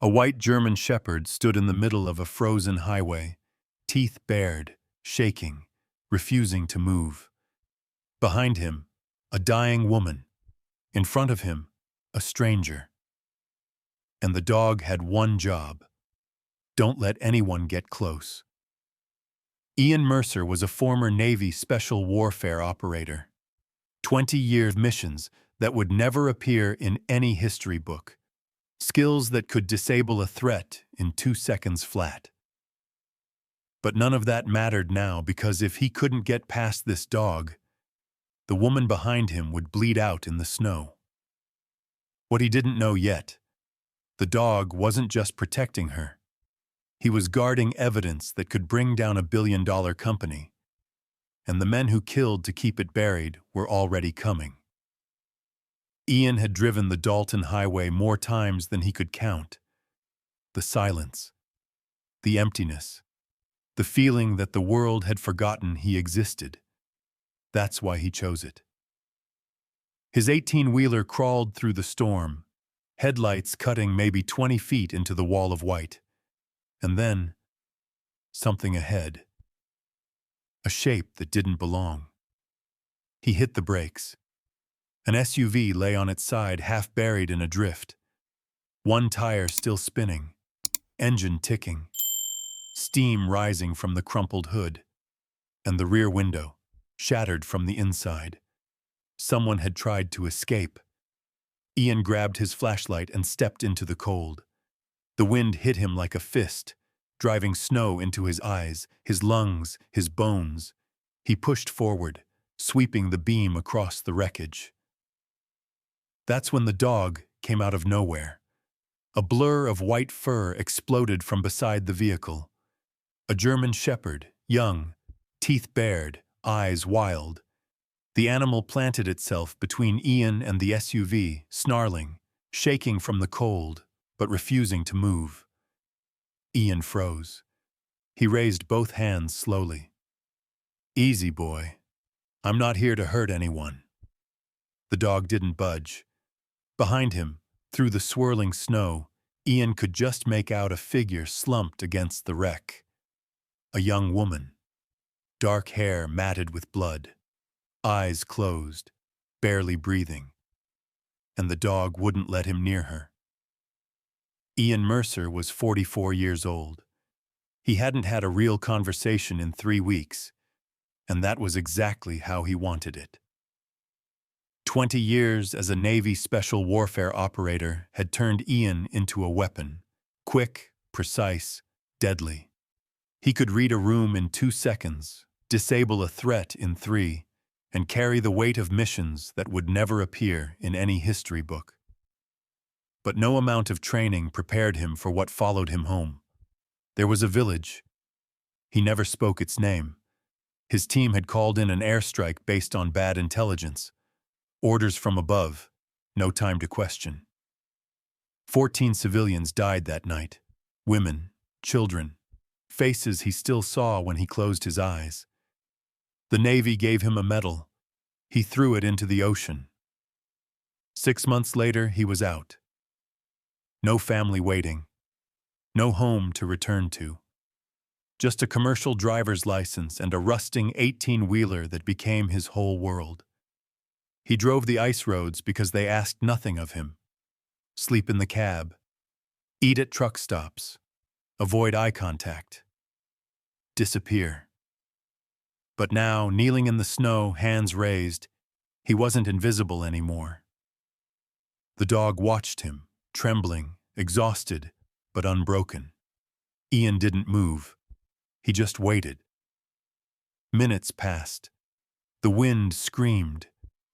A white German shepherd stood in the middle of a frozen highway, teeth bared, shaking, refusing to move. Behind him, a dying woman. In front of him, a stranger. And the dog had one job: don't let anyone get close. Ian Mercer was a former Navy special warfare operator. 20-year missions that would never appear in any history book. Skills that could disable a threat in 2 seconds flat. But none of that mattered now, because if he couldn't get past this dog, the woman behind him would bleed out in the snow. What he didn't know yet, the dog wasn't just protecting her. He was guarding evidence that could bring down a billion-dollar company. And the men who killed to keep it buried were already coming. Ian had driven the Dalton Highway more times than he could count. The silence, the emptiness, the feeling that the world had forgotten he existed. That's why he chose it. His 18-wheeler crawled through the storm, headlights cutting maybe 20 feet into the wall of white. And then, something ahead. A shape that didn't belong. He hit the brakes. An SUV lay on its side, half buried in a drift. One tire still spinning, engine ticking, steam rising from the crumpled hood, and the rear window, shattered from the inside. Someone had tried to escape. Ian grabbed his flashlight and stepped into the cold. The wind hit him like a fist, driving snow into his eyes, his lungs, his bones. He pushed forward, sweeping the beam across the wreckage. That's when the dog came out of nowhere. A blur of white fur exploded from beside the vehicle. A German shepherd, young, teeth bared, eyes wild. The animal planted itself between Ian and the SUV, snarling, shaking from the cold, but refusing to move. Ian froze. He raised both hands slowly. "Easy, boy. I'm not here to hurt anyone." The dog didn't budge. Behind him, through the swirling snow, Ian could just make out a figure slumped against the wreck. A young woman. Dark hair matted with blood. Eyes closed, barely breathing. And the dog wouldn't let him near her. Ian Mercer was 44 years old. He hadn't had a real conversation in 3 weeks, and that was exactly how he wanted it. 20 years as a Navy special warfare operator had turned Ian into a weapon. Quick, precise, deadly. He could read a room in 2 seconds, disable a threat in 3, and carry the weight of missions that would never appear in any history book. But no amount of training prepared him for what followed him home. There was a village. He never spoke its name. His team had called in an airstrike based on bad intelligence. Orders from above, no time to question. 14 civilians died that night. Women, children, faces he still saw when he closed his eyes. The Navy gave him a medal. He threw it into the ocean. 6 months later, he was out. No family waiting. No home to return to. Just a commercial driver's license and a rusting 18-wheeler that became his whole world. He drove the ice roads because they asked nothing of him. Sleep in the cab. Eat at truck stops. Avoid eye contact. Disappear. But now, kneeling in the snow, hands raised, he wasn't invisible anymore. The dog watched him, trembling, exhausted, but unbroken. Ian didn't move. He just waited. Minutes passed. The wind screamed,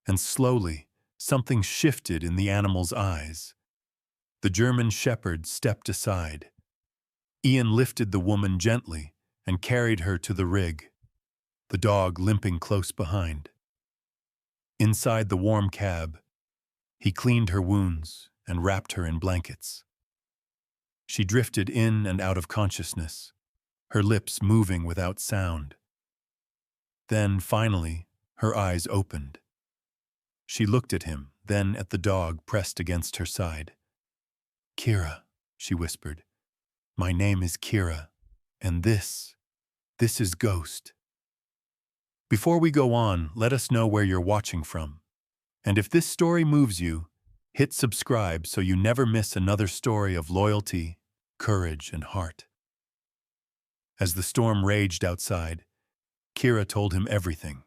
and slowly, something shifted in the animal's eyes. The German shepherd stepped aside. Ian lifted the woman gently and carried her to the rig, the dog limping close behind. Inside the warm cab, he cleaned her wounds and wrapped her in blankets. She drifted in and out of consciousness, her lips moving without sound. Then, finally, her eyes opened. She looked at him, then at the dog pressed against her side. "Kira," she whispered. "My name is Kira, and this is Ghost." Before we go on, let us know where you're watching from. And if this story moves you, hit subscribe so you never miss another story of loyalty, courage, and heart. As the storm raged outside, Kira told him everything,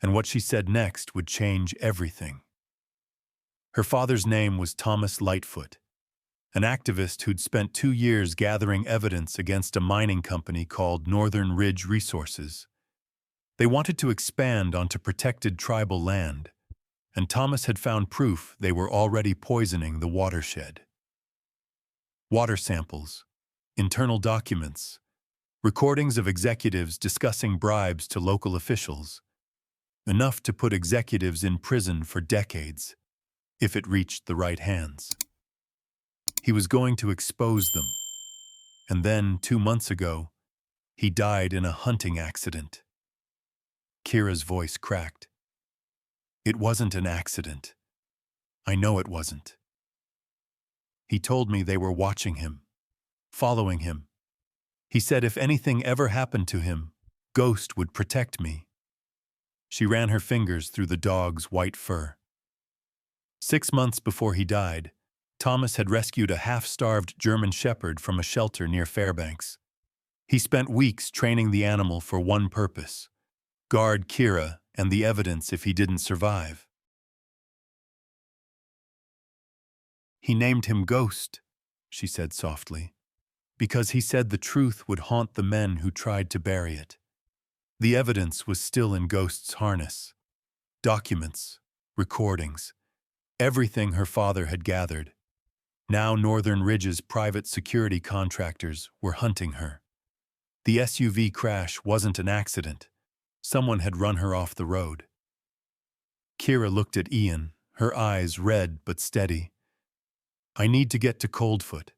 and what she said next would change everything. Her father's name was Thomas Lightfoot, an activist who'd spent 2 years gathering evidence against a mining company called Northern Ridge Resources. They wanted to expand onto protected tribal land, and Thomas had found proof they were already poisoning the watershed. Water samples, internal documents, recordings of executives discussing bribes to local officials, enough to put executives in prison for decades, if it reached the right hands. He was going to expose them, and then, 2 months ago, he died in a hunting accident. Kira's voice cracked. "It wasn't an accident. I know it wasn't. He told me they were watching him, following him. He said if anything ever happened to him, Ghost would protect me." She ran her fingers through the dog's white fur. 6 months before he died, Thomas had rescued a half-starved German shepherd from a shelter near Fairbanks. He spent weeks training the animal for one purpose: guard Kira and the evidence if he didn't survive. "He named him Ghost," she said softly, "because he said the truth would haunt the men who tried to bury it." The evidence was still in Ghost's harness. Documents, recordings, everything her father had gathered. Now Northern Ridge's private security contractors were hunting her. The SUV crash wasn't an accident. Someone had run her off the road. Kira looked at Ian, her eyes red but steady. "I need to get to Coldfoot.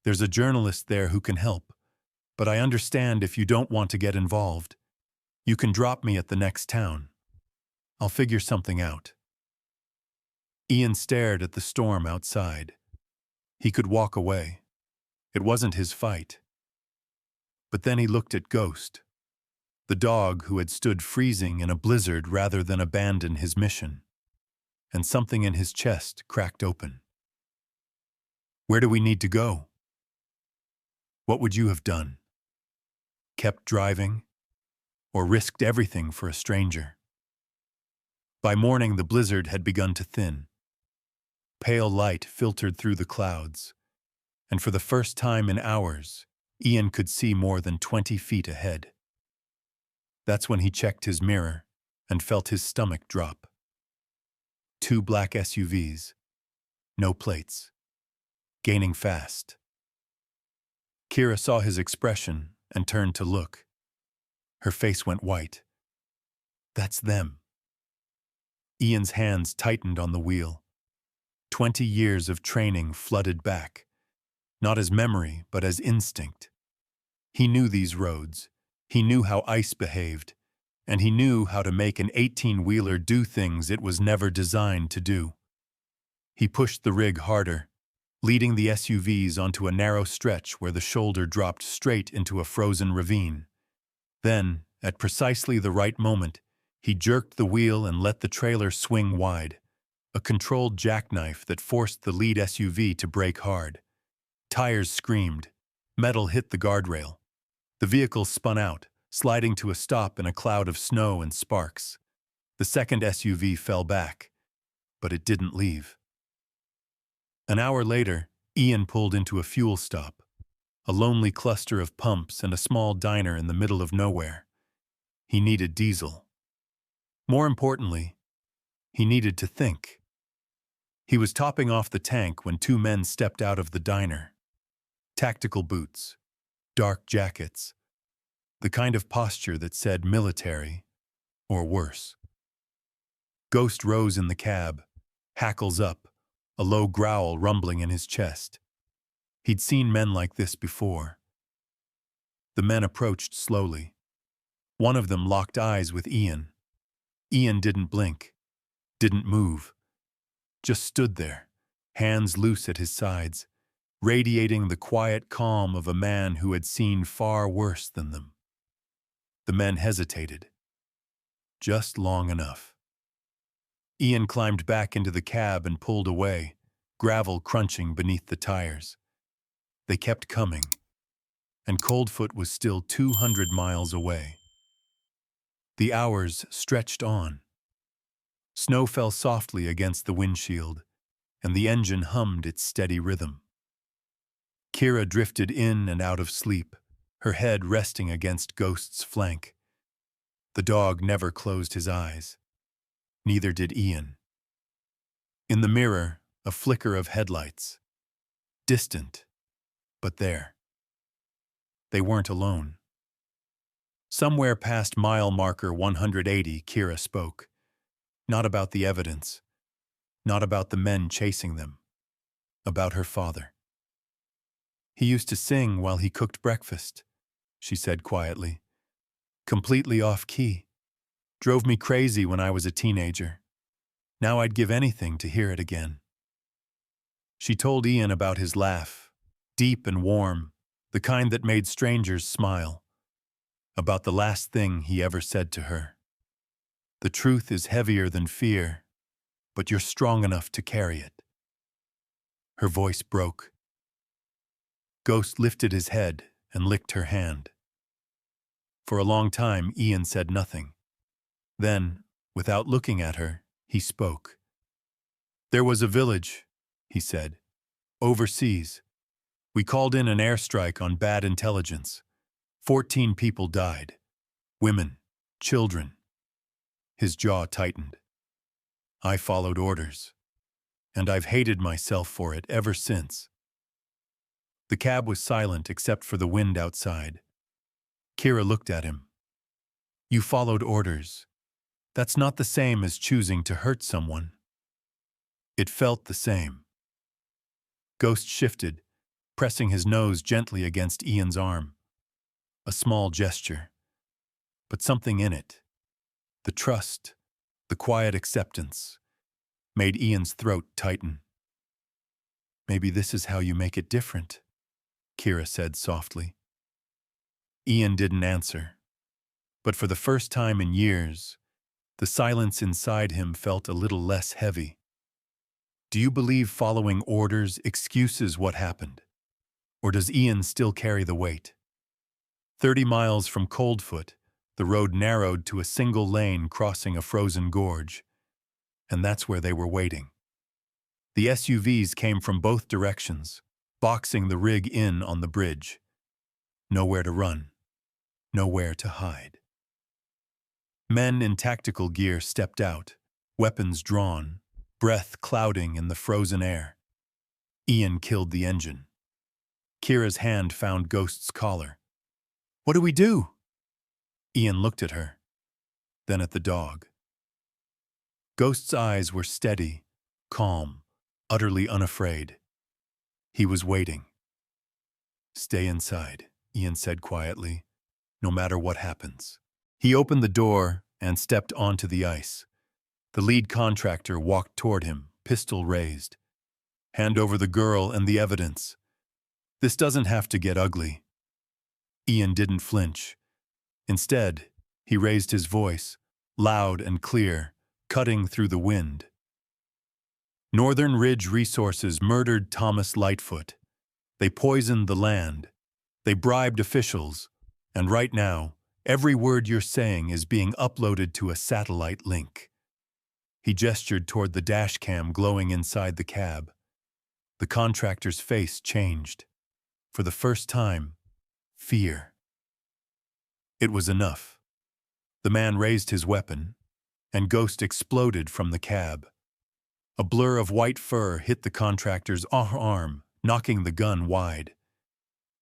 There's a journalist there who can help, but I understand if you don't want to get involved. You can drop me at the next town. I'll figure something out." Ian stared at the storm outside. He could walk away. It wasn't his fight. But then he looked at Ghost, the dog who had stood freezing in a blizzard rather than abandon his mission. And something in his chest cracked open. "Where do we need to go?" "What would you have done? Kept driving? Or risked everything for a stranger?" By morning, the blizzard had begun to thin. Pale light filtered through the clouds, and for the first time in hours, Ian could see more than 20 feet ahead. That's when he checked his mirror and felt his stomach drop. 2 black SUVs, no plates, gaining fast. Kira saw his expression and turned to look. Her face went white. "That's them." Ian's hands tightened on the wheel. 20 years of training flooded back, not as memory, but as instinct. He knew these roads. He knew how ice behaved, and he knew how to make an 18-wheeler do things it was never designed to do. He pushed the rig harder, leading the SUVs onto a narrow stretch where the shoulder dropped straight into a frozen ravine. Then, at precisely the right moment, he jerked the wheel and let the trailer swing wide, a controlled jackknife that forced the lead SUV to brake hard. Tires screamed. Metal hit the guardrail. The vehicle spun out, sliding to a stop in a cloud of snow and sparks. The second SUV fell back, but it didn't leave. An hour later, Ian pulled into a fuel stop, a lonely cluster of pumps and a small diner in the middle of nowhere. He needed diesel. More importantly, he needed to think. He was topping off the tank when 2 men stepped out of the diner. Tactical boots, dark jackets, the kind of posture that said military, or worse. Ghost rose in the cab, hackles up, a low growl rumbling in his chest. He'd seen men like this before. The men approached slowly. One of them locked eyes with Ian. Ian didn't blink, didn't move, just stood there, hands loose at his sides, radiating the quiet calm of a man who had seen far worse than them. The men hesitated, just long enough. Ian climbed back into the cab and pulled away, gravel crunching beneath the tires. They kept coming, and Coldfoot was still 200 miles away. The hours stretched on. Snow fell softly against the windshield, and the engine hummed its steady rhythm. Kira drifted in and out of sleep, her head resting against Ghost's flank. The dog never closed his eyes. Neither did Ian. In the mirror, a flicker of headlights. Distant, but there. They weren't alone. Somewhere past mile marker 180, Kira spoke. Not about the evidence. Not about the men chasing them. About her father. He used to sing while he cooked breakfast, she said quietly. Completely off key. Drove me crazy when I was a teenager. Now I'd give anything to hear it again. She told Ian about his laugh, deep and warm, the kind that made strangers smile. About the last thing he ever said to her. The truth is heavier than fear, but you're strong enough to carry it. Her voice broke. Ghost lifted his head and licked her hand. For a long time, Ian said nothing. Then, without looking at her, he spoke. There was a village, he said, overseas. We called in an airstrike on bad intelligence. 14 people died. Women, children. His jaw tightened. I followed orders, and I've hated myself for it ever since. The cab was silent except for the wind outside. Kira looked at him. You followed orders. That's not the same as choosing to hurt someone. It felt the same. Ghost shifted, pressing his nose gently against Ian's arm. A small gesture, but something in it. The trust, the quiet acceptance, made Ian's throat tighten. Maybe this is how you make it different, Kira said softly. Ian didn't answer, but for the first time in years, the silence inside him felt a little less heavy. Do you believe following orders excuses what happened? Or does Ian still carry the weight? 30 miles from Coldfoot, the road narrowed to a single lane crossing a frozen gorge, and that's where they were waiting. The SUVs came from both directions, boxing the rig in on the bridge. Nowhere to run, nowhere to hide. Men in tactical gear stepped out, weapons drawn, breath clouding in the frozen air. Ian killed the engine. Kira's hand found Ghost's collar. What do we do? Ian looked at her, then at the dog. Ghost's eyes were steady, calm, utterly unafraid. He was waiting. Stay inside, Ian said quietly, no matter what happens. He opened the door and stepped onto the ice. The lead contractor walked toward him, pistol raised. Hand over the girl and the evidence. This doesn't have to get ugly. Ian didn't flinch. Instead, he raised his voice, loud and clear, cutting through the wind. Northern Ridge Resources murdered Thomas Lightfoot. They poisoned the land. They bribed officials. And right now, every word you're saying is being uploaded to a satellite link. He gestured toward the dash cam glowing inside the cab. The contractor's face changed. For the first time, fear. It was enough. The man raised his weapon, and Ghost exploded from the cab. A blur of white fur hit the contractor's arm, knocking the gun wide.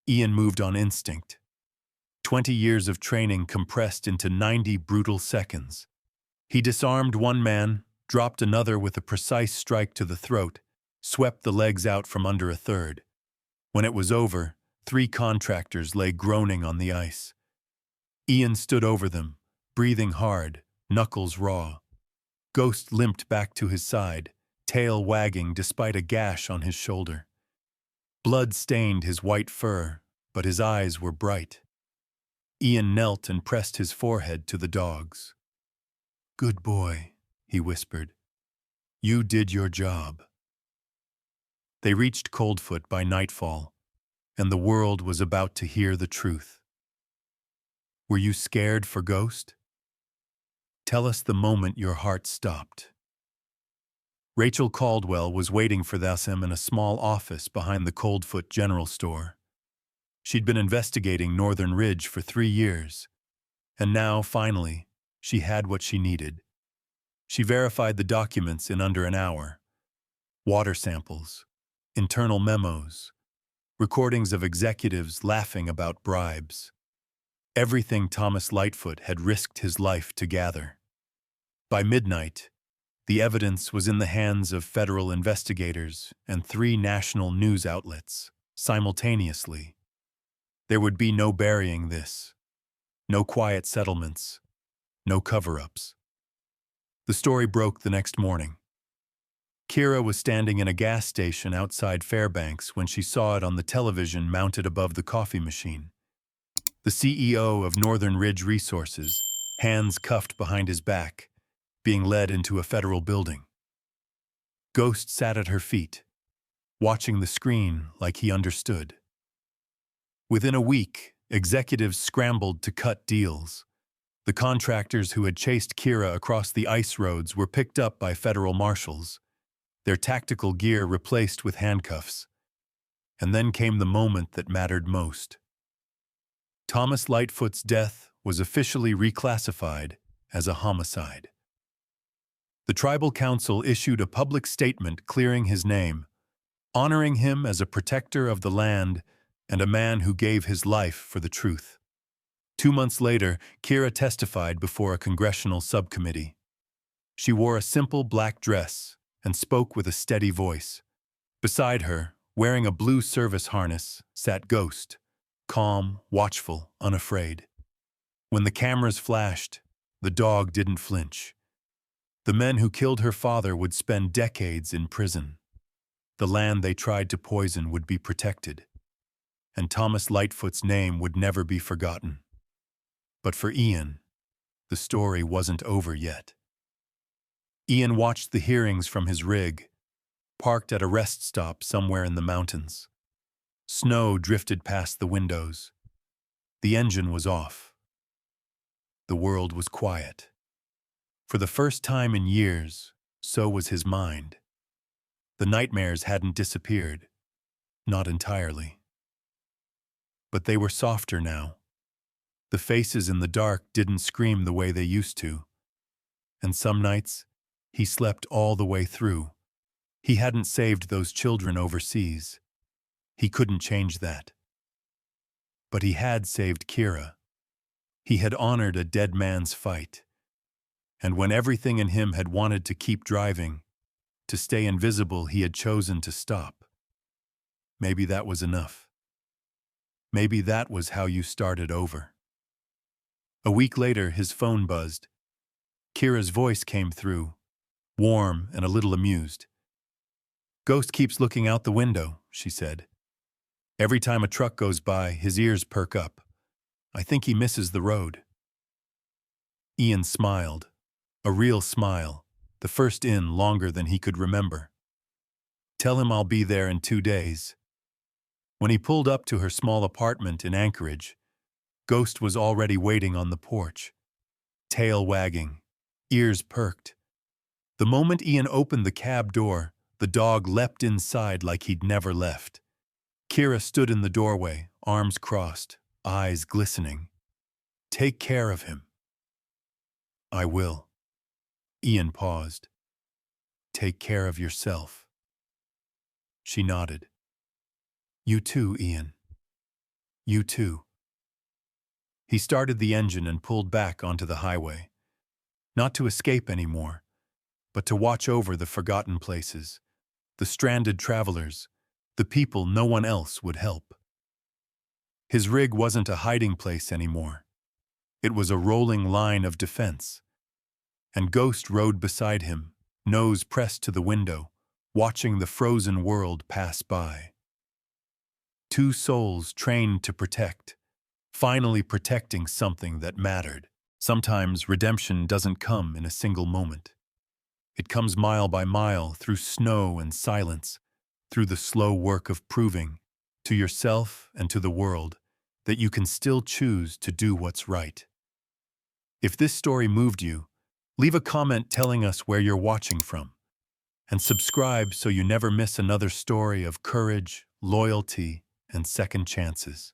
Ian moved on instinct. 20 years of training compressed into 90 brutal seconds. He disarmed one man, dropped another with a precise strike to the throat, swept the legs out from under a third. When it was over, 3 contractors lay groaning on the ice. Ian stood over them, breathing hard, knuckles raw. Ghost limped back to his side, tail wagging despite a gash on his shoulder. Blood stained his white fur, but his eyes were bright. Ian knelt and pressed his forehead to the dog's. "Good boy," he whispered. "You did your job." They reached Coldfoot by nightfall, and the world was about to hear the truth. Were you scared for Ghost? Tell us the moment your heart stopped. Rachel Caldwell was waiting for them in a small office behind the Coldfoot General Store. She'd been investigating Northern Ridge for 3 years, and now, finally, she had what she needed. She verified the documents in under an hour. Water samples, internal memos, recordings of executives laughing about bribes. Everything Thomas Lightfoot had risked his life to gather. By midnight, the evidence was in the hands of federal investigators and 3 national news outlets, simultaneously. There would be no burying this, no quiet settlements, no cover-ups. The story broke the next morning. Kira was standing in a gas station outside Fairbanks when she saw it on the television mounted above the coffee machine. The CEO of Northern Ridge Resources, hands cuffed behind his back, being led into a federal building. Ghost sat at her feet, watching the screen like he understood. Within a week, executives scrambled to cut deals. The contractors who had chased Kira across the ice roads were picked up by federal marshals, their tactical gear replaced with handcuffs. And then came the moment that mattered most. Thomas Lightfoot's death was officially reclassified as a homicide. The tribal council issued a public statement clearing his name, honoring him as a protector of the land and a man who gave his life for the truth. 2 months later, Kira testified before a congressional subcommittee. She wore a simple black dress and spoke with a steady voice. Beside her, wearing a blue service harness, sat Ghost, calm, watchful, unafraid. When the cameras flashed, the dog didn't flinch. The men who killed her father would spend decades in prison. The land they tried to poison would be protected. And Thomas Lightfoot's name would never be forgotten. But for Ian, the story wasn't over yet. Ian watched the hearings from his rig, parked at a rest stop somewhere in the mountains. Snow drifted past the windows. The engine was off. The world was quiet. For the first time in years, so was his mind. The nightmares hadn't disappeared, not entirely. But they were softer now. The faces in the dark didn't scream the way they used to. And some nights, he slept all the way through. He hadn't saved those children overseas. He couldn't change that. But he had saved Kira. He had honored a dead man's fight. And when everything in him had wanted to keep driving, to stay invisible, he had chosen to stop. Maybe that was enough. Maybe that was how you started over. A week later, his phone buzzed. Kira's voice came through, warm and a little amused. "Ghost keeps looking out the window," she said. "Every time a truck goes by, his ears perk up. I think he misses the road." Ian smiled, a real smile, the first in longer than he could remember. "Tell him I'll be there in 2 days." When he pulled up to her small apartment in Anchorage, Ghost was already waiting on the porch, tail wagging, ears perked. The moment Ian opened the cab door, the dog leapt inside like he'd never left. Kira stood in the doorway, arms crossed, eyes glistening. "Take care of him." "I will." Ian paused. "Take care of yourself." She nodded. "You too, Ian. You too." He started the engine and pulled back onto the highway. Not to escape anymore, but to watch over the forgotten places, the stranded travelers, the people no one else would help. His rig wasn't a hiding place anymore. It was a rolling line of defense. And Ghost rode beside him, nose pressed to the window, watching the frozen world pass by. Two souls trained to protect, finally protecting something that mattered. Sometimes redemption doesn't come in a single moment. It comes mile by mile through snow and silence, through the slow work of proving, to yourself and to the world, that you can still choose to do what's right. If this story moved you, leave a comment telling us where you're watching from, and subscribe so you never miss another story of courage, loyalty, and second chances.